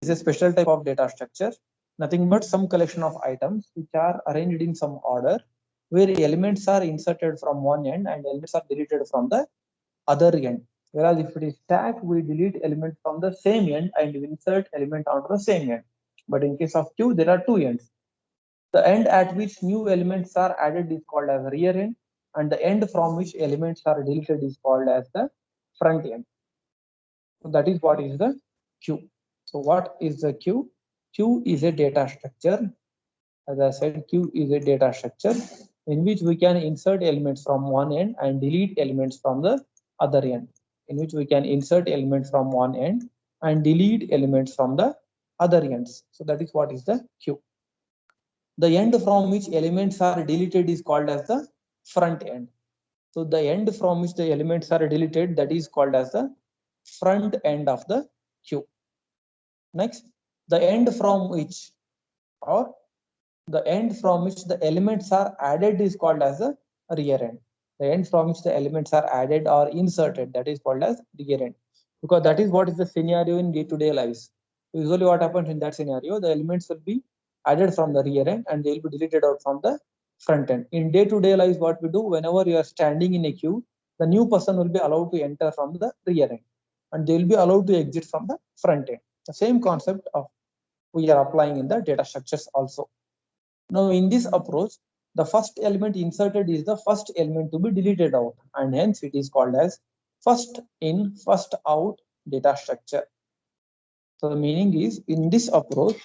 is a special type of data structure, nothing but some collection of items which are arranged in some order, where elements are inserted from one end and elements are deleted from the other end. Whereas if it is stack, we delete element from the same end and insert element onto the same end. But in case of queue, there are two ends. The end at which new elements are added is called as rear end, and the end from which elements are deleted is called as the front end. So that is what is the queue. So what is the queue? Queue is a data structure. As I said, queue is a data structure in which we can insert elements from one end and delete elements from the other end. In which we can insert elements from one end and delete elements from the other ends. So that is what is the queue. The end from which elements are deleted is called as the front end. So the end from which the elements are deleted, that is called as the front end of the queue. Next, the end from which or the end from which the elements are added is called as the rear end. The end from which the elements are added or inserted, that is called as rear end, because that is what is the scenario in day-to-day lives. Usually what happens in that scenario, the elements will be added from the rear end and they will be deleted out from the front end. In day-to-day lives, what we do, whenever you are standing in a queue, the new person will be allowed to enter from the rear end and they will be allowed to exit from the front end. The same concept of we are applying in the data structures also. Now, in this approach, the first element inserted is the first element to be deleted out, and hence it is called as first in, first out data structure. So the meaning is, in this approach,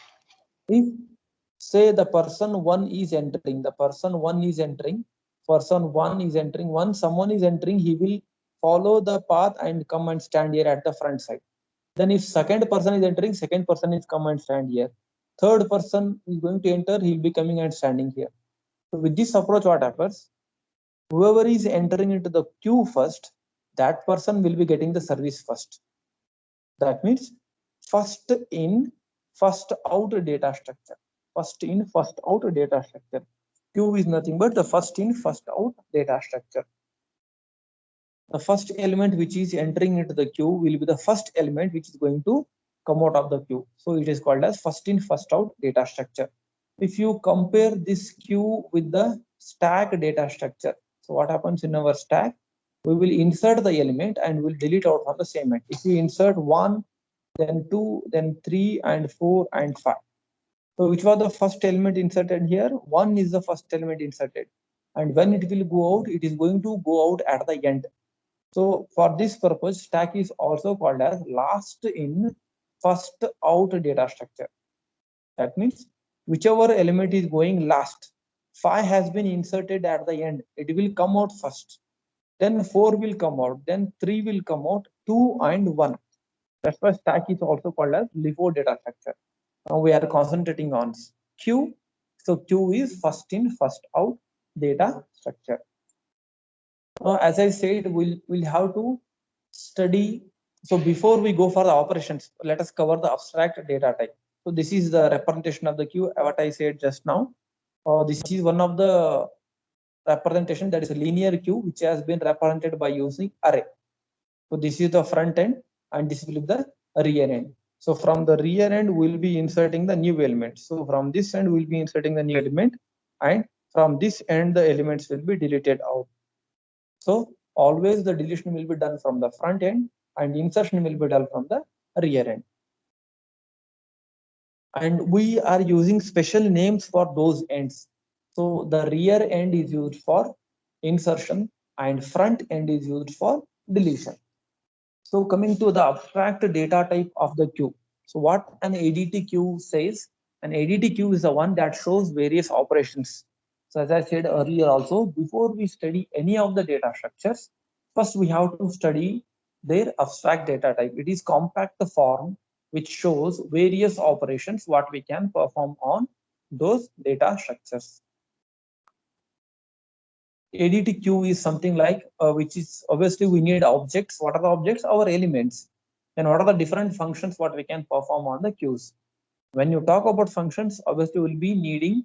if say the person one is entering, once someone is entering, he will follow the path and come and stand here at the front side. Then if second person is entering, second person is come and stand here. Third person is going to enter, he'll be coming and standing here. So with this approach, what happens? Whoever is entering into the queue first, that person will be getting the service first. That means first in, first out data structure. First in, first out data structure. Queue is nothing but the first in, first out data structure. The first element which is entering into the queue will be the first element which is going to come out of the queue. So it is called as first in, first out data structure. If you compare this queue with the stack data structure, so what happens in our stack? We will insert the element and we'll delete out from the same end. If we insert 1, then 2, then 3, and 4, and 5. So which was the first element inserted here? 1 is the first element inserted. And when it will go out, it is going to go out at the end. So for this purpose, stack is also called as last in, first out data structure. That means whichever element is going last, 5 has been inserted at the end, it will come out first. Then 4 will come out, then 3 will come out, 2 and 1. That's why stack is also called as LIFO data structure. Now we are concentrating on queue. So queue is first in, first out data structure. As I said, we'll have to study. So before we go for the operations, let us cover the abstract data type. So this is the representation of the queue, what I said just now. This is one of the representation, that is a linear queue, which has been represented by using array. So this is the front end and this will be the rear end. So from the rear end, we'll be inserting the new element. So from this end, we'll be inserting the new element, and from this end, the elements will be deleted out. So always the deletion will be done from the front end and insertion will be done from the rear end. And we are using special names for those ends. So the rear end is used for insertion and front end is used for deletion. So coming to the abstract data type of the queue. So what an ADT queue says, an ADT queue is the one that shows various operations. So as I said earlier also, before we study any of the data structures, first we have to study their abstract data type. It is compact form which shows various operations what we can perform on those data structures. ADT queue is something like which is obviously we need objects. What are the objects? Our elements. And what are the different functions what we can perform on the queues? When you talk about functions, obviously we'll be needing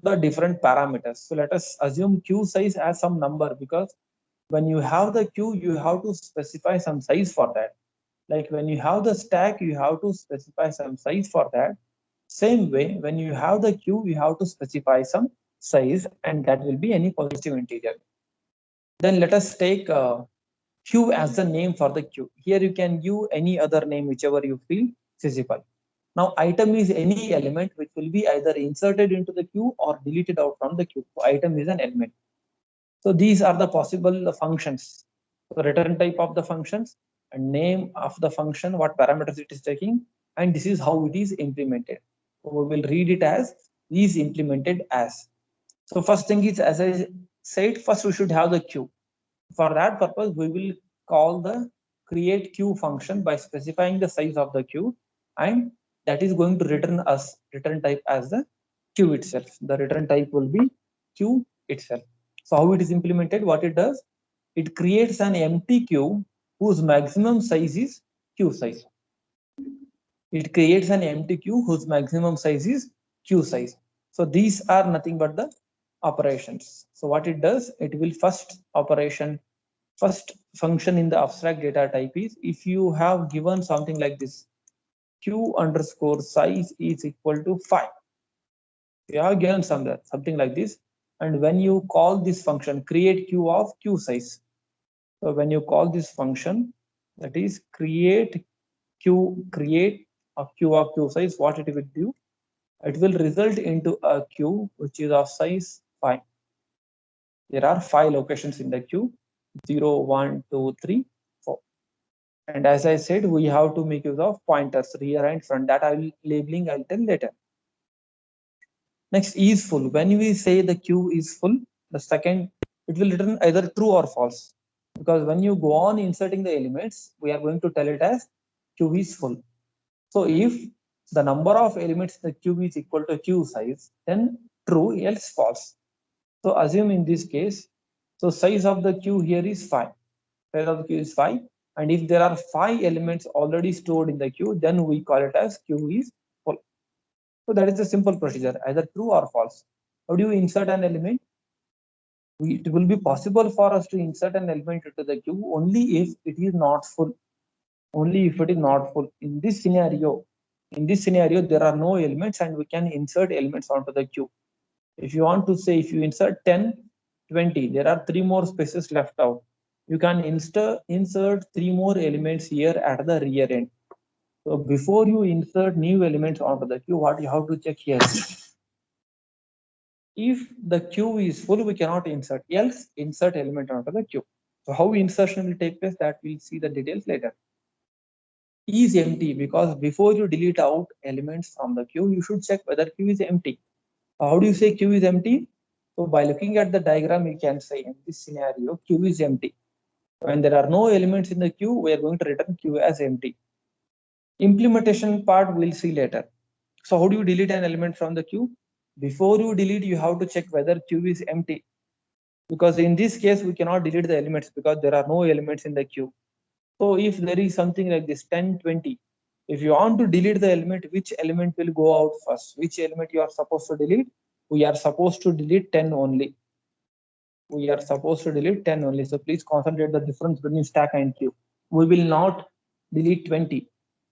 the different parameters. So let us assume queue size as some number, because when you have the queue, you have to specify some size for that. Like when you have the stack, you have to specify some size for that. Same way, when you have the queue, you have to specify some size, and that will be any positive integer. Then let us take queue as the name for the queue. Here you can give any other name, whichever you feel feasible. Now item is any element which will be either inserted into the queue or deleted out from the queue. So item is an element. So these are the possible functions. So return type of the functions and name of the function, what parameters it is taking, and this is how it is implemented. So we will read it as is implemented as. So first thing is, as I said, first we should have the queue. For that purpose, we will call the create queue function by specifying the size of the queue, and that is going to return us return type as the queue itself. The return type will be queue itself. So how it is implemented, what it does, it creates an empty queue whose maximum size is queue size. It creates an empty queue whose maximum size is queue size. So these are nothing but the operations. So what it does, it will first function in the abstract data type is, if you have given something like this, queue underscore size is equal to 5. You have given something like this, and when you call this function create queue of queue size, so when you call this function, that is create a queue of queue size, what it will do, it will result into a queue which is of size 5. There are 5 locations in the queue, 0, 1, 2, 3, 4. And as I said, we have to make use of pointers, rear and front. That I will labeling, I'll tell later. Next is full. When we say the queue is full, the second, it will return either true or false. Because when you go on inserting the elements, we are going to tell it as queue is full. So if the number of elements in the queue is equal to queue size, then true, else false. So assume in this case, so size of the queue here is 5. Size of the queue is 5. And if there are 5 elements already stored in the queue, then we call it as queue is full. So that is a simple procedure, either true or false. How do you insert an element? It will be possible for us to insert an element into the queue only if it is not full. Only if it is not full. In this scenario, there are no elements and we can insert elements onto the queue. If you want to say, if you insert 10, 20, there are 3 more spaces left out. You can insert 3 more elements here at the rear end. So before you insert new elements onto the queue, what you have to check here? If the queue is full, we cannot insert, else insert element onto the queue. So how insertion will take place, that we'll see the details later. Is empty, because before you delete out elements from the queue, you should check whether queue is empty. How do you say queue is empty? So by looking at the diagram, you can say in this scenario, queue is empty. When there are no elements in the queue, we are going to return queue as empty. Implementation part we'll see later. So how do you delete an element from the queue? Before you delete, you have to check whether queue is empty. Because in this case, we cannot delete the elements because there are no elements in the queue. So if there is something like this 10, 20, if you want to delete the element, which element will go out first? Which element you are supposed to delete? We are supposed to delete 10 only. We are supposed to delete 10 only. So please concentrate the difference between stack and queue. We will not delete 20.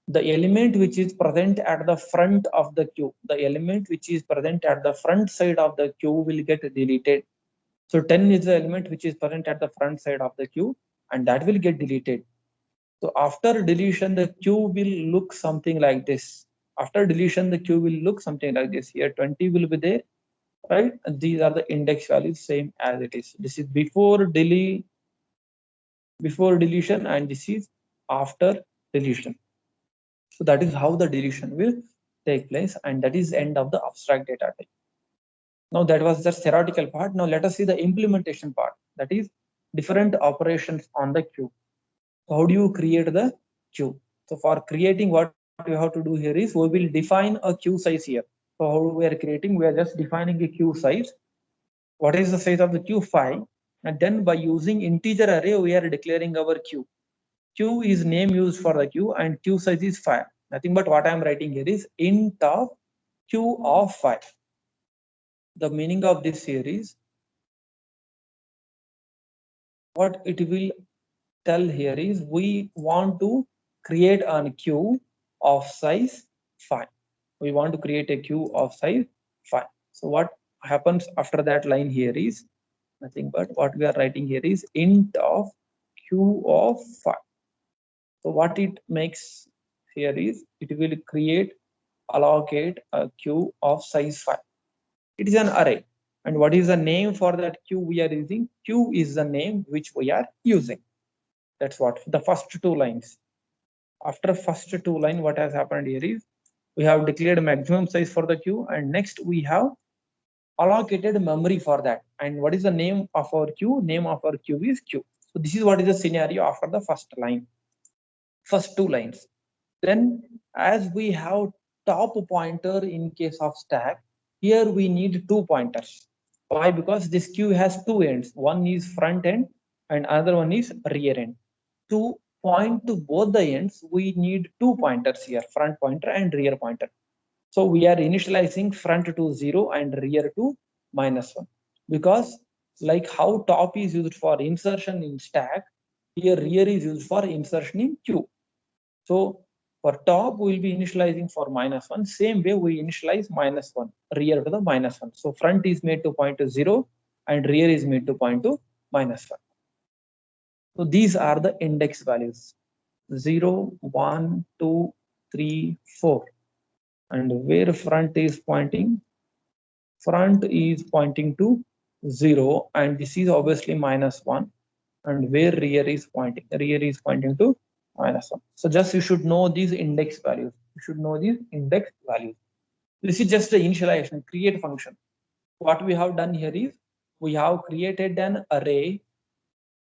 The element which is present at the front of the queue, the element which is present at the front side of the queue will get deleted. So 10 is the element which is present at the front side of the queue, and that will get deleted. So after deletion, the queue will look something like this. After deletion, the queue will look something like this. Here 20 will be there, right? And these are the index values, same as it is. This is before deletion, and this is after deletion. So that is how the deletion will take place, and that is end of the abstract data type. Now that was the theoretical part. Now let us see the implementation part. That is different operations on the queue. So how do you create the queue? So for creating, what we have to do here is we will define a queue size here. So how we are creating, we are just defining a queue size. What is the size of the queue? 5. And then by using integer array, we are declaring our queue. Queue is name used for the queue, and queue size is 5. Nothing but what I am writing here is int of queue of 5. The meaning of this here is, what it will tell here is, we want to create a queue of size 5. We want to create a queue of size 5. So what happens after that line here is nothing but what we are writing here is int of queue of 5. So what it makes here is it will allocate a queue of size 5. It is an array. And what is the name for that queue we are using? Queue is the name which we are using. That's what the first two lines. After first two line, what has happened here is we have declared maximum size for the queue, and next we have allocated memory for that. And what is the name of our queue? Name of our queue is queue. So this is what is the scenario after the first line, first two lines. Then as we have top pointer in case of stack, here we need 2 pointers. Why? Because this queue has 2 ends. One is front end and another one is rear end. To point to both the ends, we need 2 pointers here, front pointer and rear pointer. So we are initializing front to 0 and rear to -1. Because like how top is used for insertion in stack, here rear is used for insertion in queue. So for top, we will be initializing for -1. Same way we initialize -1, rear to the -1. So front is made to point to 0 and rear is made to point to -1. So these are the index values 0, 1, 2, 3, 4. And where front is pointing? Front is pointing to 0 and this is obviously -1. And where rear is pointing? Rear is pointing to -1. So just you should know these index values. You should know these index values. This is just the initialization, create function. What we have done here is we have created an array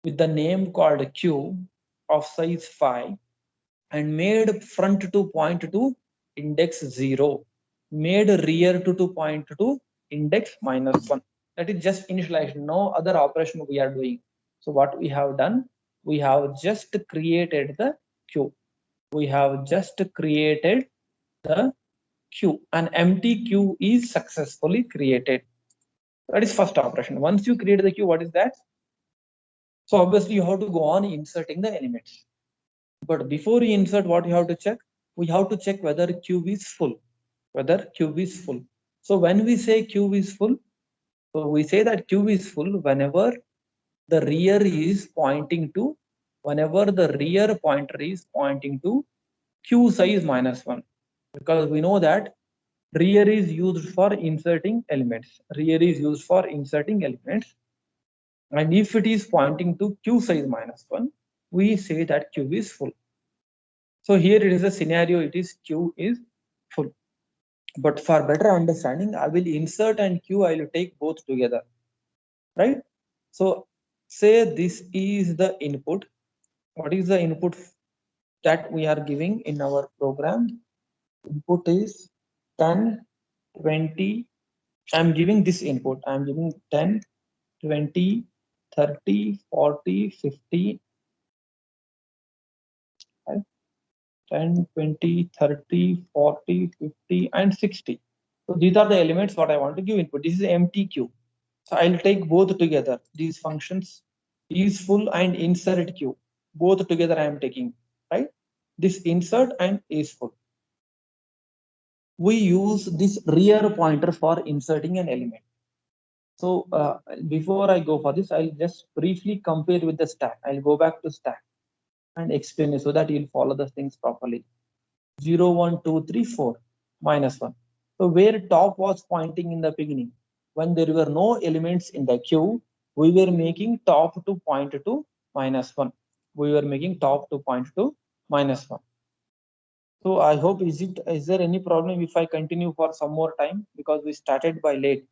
with the name called queue of size 5 and made front to point to index 0, made rear to point to index -1. That is just initialization, no other operation we are doing. So what we have done, we have just created the queue. We have just created the queue. An empty queue is successfully created. That is first operation. Once you create the queue, what is that? So obviously you have to go on inserting the elements. But before you insert, what you have to check? We have to check whether queue is full. Whether queue is full. So when we say queue is full, so we say that queue is full whenever the rear is pointing to, whenever the rear pointer is pointing to queue size -1. Because we know that rear is used for inserting elements. Rear is used for inserting elements. And if it is pointing to queue size -1, we say that queue is full. So here it is a scenario, it is queue is full. But for better understanding, I will insert and queue, I will take both together, right? So say this is the input. What is the input that we are giving in our program? Input is 10, 20. I'm giving this input. I'm giving 10, 20, 30, 40, 50, right? 10, 20, 30, 40, 50, and 60. So these are the elements what I want to give input. This is empty queue. So I'll take both together. These functions is full and insert queue. Both together I am taking, right? This insert and is full. We use this rear pointer for inserting an element. So before I go for this, I'll just briefly compare with the stack. I'll go back to stack and explain it so that you'll follow the things properly. 0, 1, 2, 3, 4, -1. So where top was pointing in the beginning, when there were no elements in the queue, we were making top to point to -1. We were making top to point to -1. So I hope, is there any problem if I continue for some more time, because we started by late?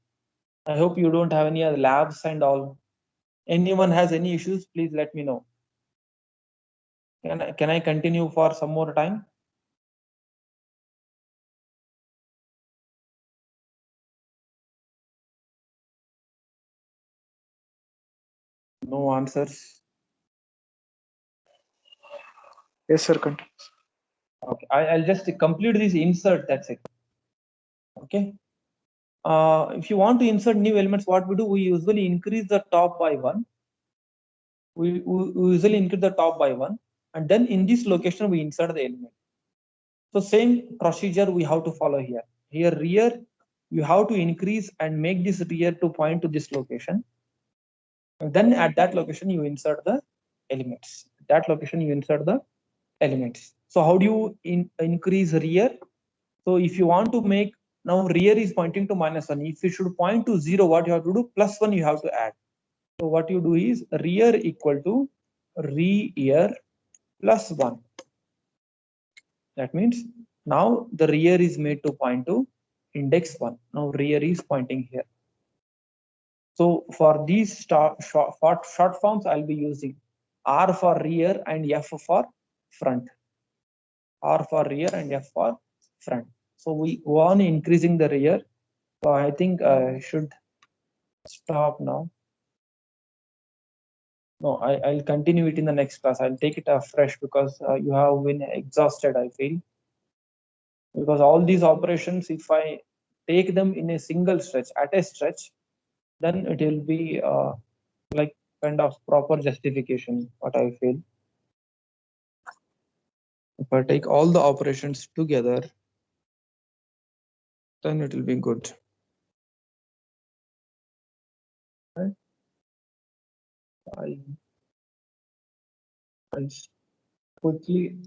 I hope you don't have any other labs and all. Anyone has any issues, please let me know. Can I continue for some more time? No answers. Yes, sir. Continue. Okay, I'll just complete this insert. That's it. Okay. If you want to insert new elements, what we do, we usually increase the top by 1. We usually increase the top by 1, and then in this location we insert the element. So same procedure we have to follow here. Here rear, you have to increase and make this rear to point to this location. And then at that location you insert the elements. That location you insert the elements. So how do you increase rear? So if you want to make, now rear is pointing to -1. If you should point to 0, what you have to do? +1 you have to add. So what you do is rear equal to rear +1. That means now the rear is made to point to index 1. Now rear is pointing here. So for these short forms, I'll be using R for rear and F for front. R for rear and F for front. So we go on increasing the rear. So I think I should stop now. No, I'll continue it in the next class. I'll take it afresh because you have been exhausted, I feel. Because all these operations, if I take them in a single stretch, at a stretch, then it will be like kind of proper justification, what I feel. If I take all the operations together, then it will be good. Right? I'll quickly